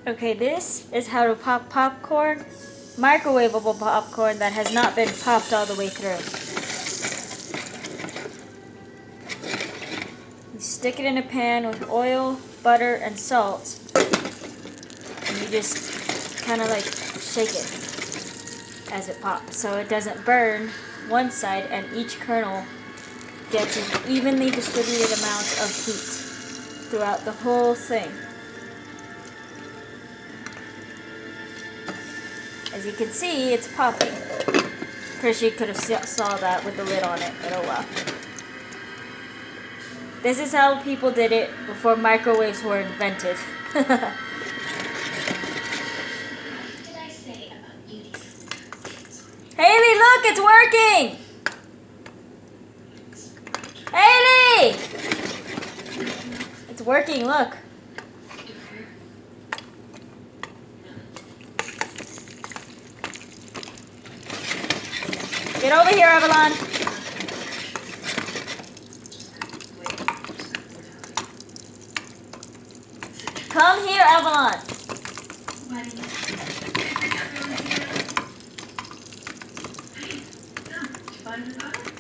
Okay, this is how to pop popcorn. Microwavable popcorn that has not been popped all the way through. You stick it in a pan with oil, butter, and salt. And you just kind of like shake it as it pops so it doesn't burn one side and each kernel gets an evenly distributed amount of heat throughout the whole thing. As you can see, it's popping. Of course, you could have saw that with the lid on it, but oh well. This is how people did it before microwaves were invented. What did I say about beauty? Haley, look, it's working! Haley! It's working, look. Get over here, Avalon. Come here, Avalon. Find the butter?